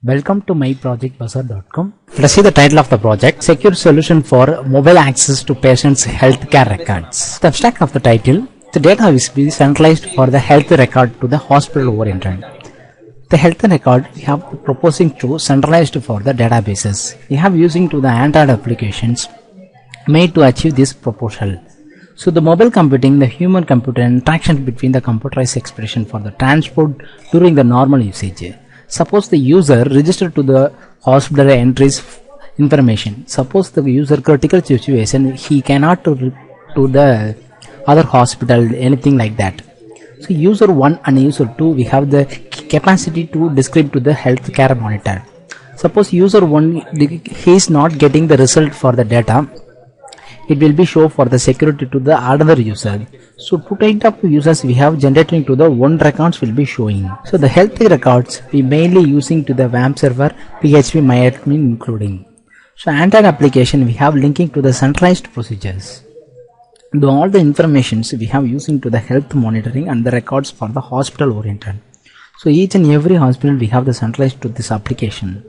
Welcome to myprojectbuzzer.com. Let us see the title of the project: Secure Solution for Mobile Access to Patients' Healthcare Records. The abstract of the title: the data is being centralized for the health record to the hospital oriented. The health record we have proposing to centralized for the databases. We have using to the Android applications made to achieve this proposal. So the mobile computing, the human computer interaction between the computerized expression for the transport during the normal usage. Suppose the user registered to the hospital entries information. Suppose the user critical situation, he cannot to the other hospital, anything like that. So user 1 and user 2, we have the capacity to describe to the healthcare monitor. Suppose user 1, he is not getting the result for the data, it will be show for the security to the another user. So two types of users we have generating to the one records will be showing. So the health records we mainly using to the web server PHP MyAdmin including. So Android application we have linking to the centralized procedures. All the informations we have using to the health monitoring and the records for the hospital oriented. So each and every hospital we have the centralized to this application.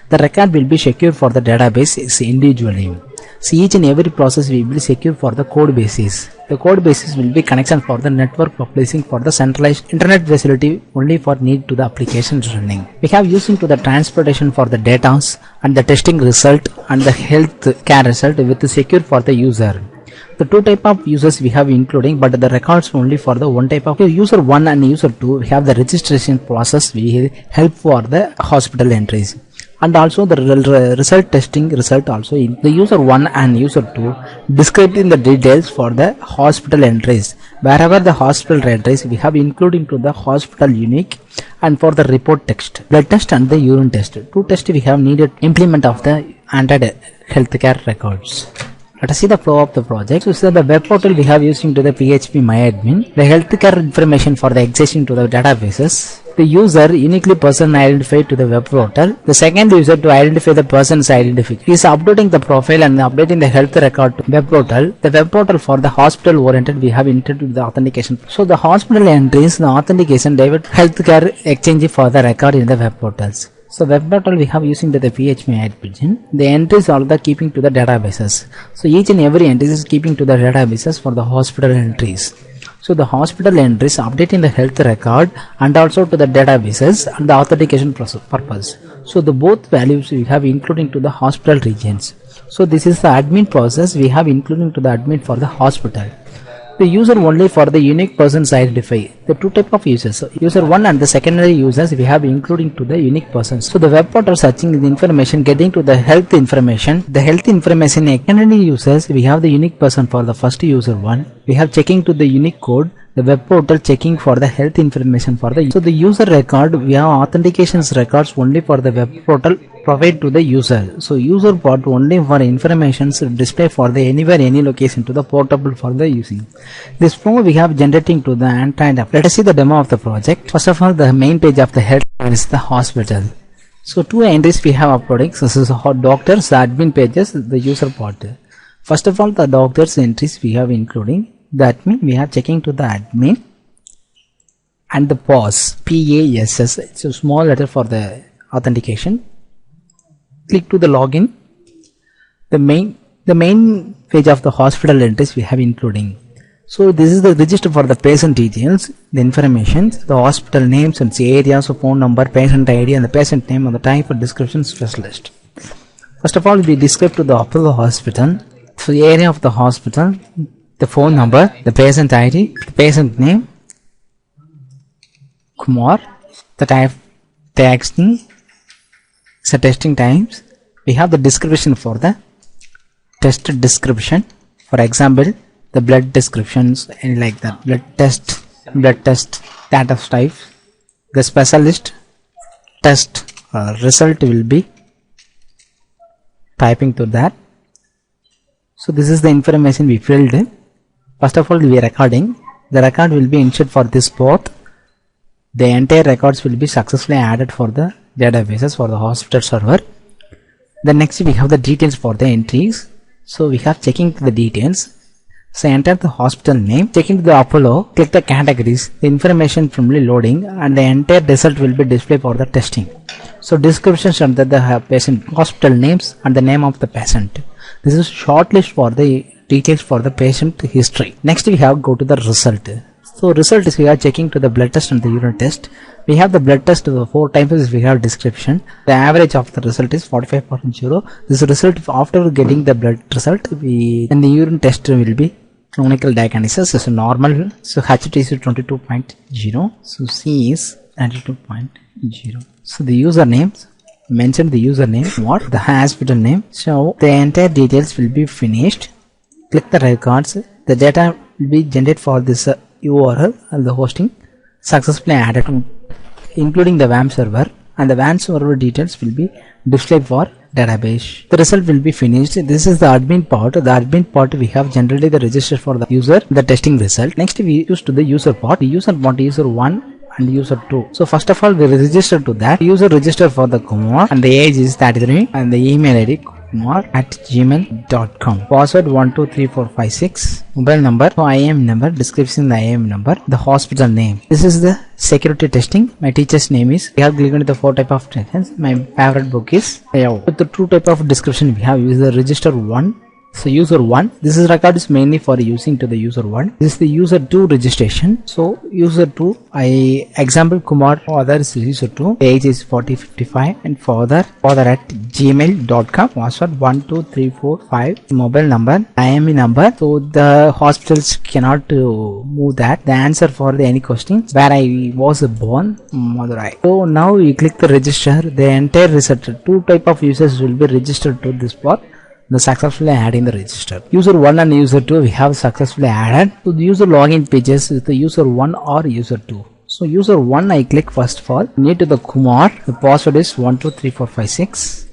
The record will be secure for the database individually. So each and every process will be secure for the code basis. The code basis will be connection for the network publishing for the centralized internet facility only for need to the application running. We have using to the transportation for the data and the testing result and the health care result with the secure for the user. The two type of users we have including, but the records only for the one type of user 1 and user 2. We have the registration process we help for the hospital entries. And also the result testing result also in the user 1 and user 2 describing the details for the hospital entries. Wherever the hospital entries we have including to the hospital unique and for the report text, blood test and the urine test. Two tests we have needed implement of the Android healthcare records. Let us see the flow of the project. So the web portal we have using to the PHP MyAdmin, the healthcare information for the accessing to the databases, the user uniquely person identified to the web portal, the second user to identify the person's identification. He is updating the profile and updating the health record to web portal. The web portal for the hospital oriented we have integrated the authentication. So the hospital entries, the authentication, David healthcare exchange for the record in the web portals. So web portal we have using the PHP admin. The entries are the keeping to the databases. So each and every entry is keeping to the databases for the hospital entries. So the hospital entries updating the health record and also to the databases and the authentication purpose. So the both values we have including to the hospital regions. So this is the admin process we have including to the admin for the hospital. The user only for the unique persons identify. The two type of users. So user 1 and the secondary users we have including to the unique persons. So the web portal searching the information getting to the health information. The health information secondary users we have the unique person for the first user 1. We have checking to the unique code. The web portal checking for the health information for the. So the user record we have authentications records only for the web portal provide to the user. So user part only for informations display for the anywhere any location to the portable for the using. This flow we have generating to the Android app. Let us see the demo of the project. First of all, the main page of the health is the hospital. So two entries we have uploading. So this is doctors, the admin pages, the user part. First of all, the doctors entries we have including the admin. We have checking to the admin and the PASS, PASS. It's a small letter for the authentication. Click to the login. The main page of the hospital entries we have including. So this is the register for the patient details, the information, the hospital names and the areas, so phone number, patient ID and the patient name and the type of description specialist. First of all, we describe to the Apollo hospital, so the area of the hospital, the phone number, the patient ID, the patient name, Kumar, the type, the action, so testing times. We have the description for the test description. For example, the blood descriptions and like that. Blood test, that of type. The specialist test result will be typing to that. So this is the information we filled in. First of all, we are recording. The record will be inserted for this port. The entire records will be successfully added for the databases for the hospital server. Then next we have the details for the entries. So we have checking the details. So enter the hospital name, checking the Apollo, click the categories, the information from the loading, and the entire result will be displayed for the testing. So descriptions under the patient hospital names and the name of the patient. This is shortlist for the details for the patient history. Next we have go to the result. So result is we are checking to the blood test and the urine test. We have the blood test 4 times we have description. The average of the result is 45.0. This result after getting the blood result, and the urine test will be clinical diagnosis is normal. So HT is 22.0. So C is 92.0. So the username, mention the username, what the hospital name. So the entire details will be finished. Click the records. The data will be generated for this URL and the hosting successfully added, including the WAM server, and the WAM server details will be displayed for database. The result will be finished. This is the admin part. The admin part we have generally the register for the user, the testing result. Next we use to the user part. The user part user 1 and user 2. So first of all we register to that. User register for the Kumar and the age is 33 and the email ID kumar@gmail.com. Password 123456. Mobile number, so IAM number, description the IAM number, the hospital name. This is the security testing. My teacher's name is. We have clicked the 4 type of testings. My favorite book is. With the 2 type of description we have user register 1. So user 1, this is record is mainly for using to the user 1. This is the user 2 registration. So user 2, example Kumar, father is user 2, age is 4055 and father @gmail.com, password 12345, mobile number, IME number. So the hospitals cannot move that. The answer for any questions where I was born, Madurai. So now you click the register. The entire result, 2 type of users will be registered to this part. The successfully adding the register. User 1 and user 2 we have successfully added. So the user login pages is the user 1 or user 2. So user 1 I click first of all. Need to the Kumar. The password is 123456.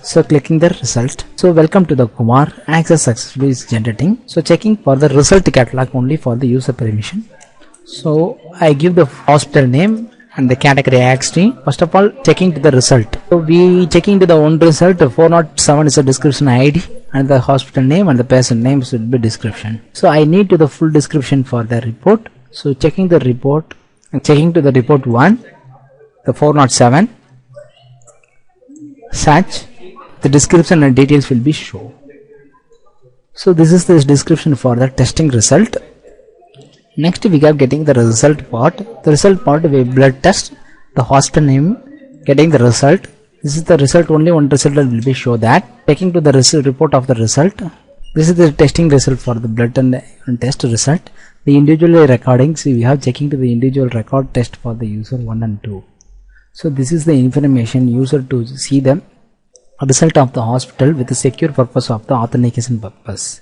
So clicking the result. So welcome to the Kumar. Access successfully is generating. So checking for the result catalog only for the user permission. So I give the hospital name and the category XT. First of all checking to the result. So we checking to the one result. 407 is a description ID and the hospital name and the patient name should be description. So I need to the full description for the report. So checking the report and checking to the report 1, the 407 search, the description and details will be shown. So this is the description for the testing result. Next we are getting the result part. The result part we blood test, the hospital name, getting the result. This is the result, only one result will be show that. Taking to the report of the result. This is the testing result for the blood and test result. The individual recordings we have checking to the individual record test for the user 1 and 2. So this is the information user to see the result of the hospital with the secure purpose of the authentication purpose.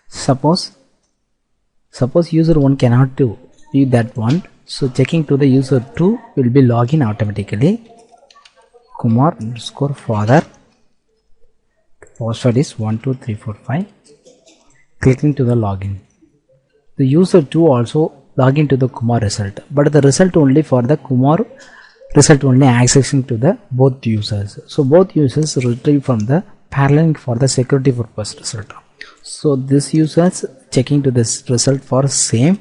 Suppose user 1 cannot do view that one. So checking to the user 2 will be login automatically. Kumar _ father. Password is 12345. Clicking to the login. The user 2 also login to the Kumar result, but the result only for the Kumar result only accessing to the both users. So both users retrieve from the parallel for the security purpose result. So this users checking to this result for same,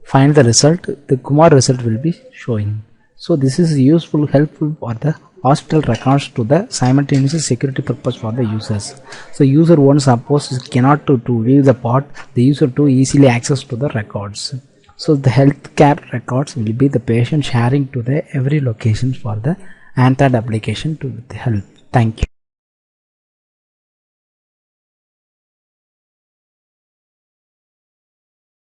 find the result, the Kumar result will be showing. So this is useful, helpful for the hospital records to the simultaneous security purpose for the users. So user 1 suppose cannot to view the part, the user 2 easily access to the records. So the healthcare records will be the patient sharing to the every location for the Android application to the help. Thank you.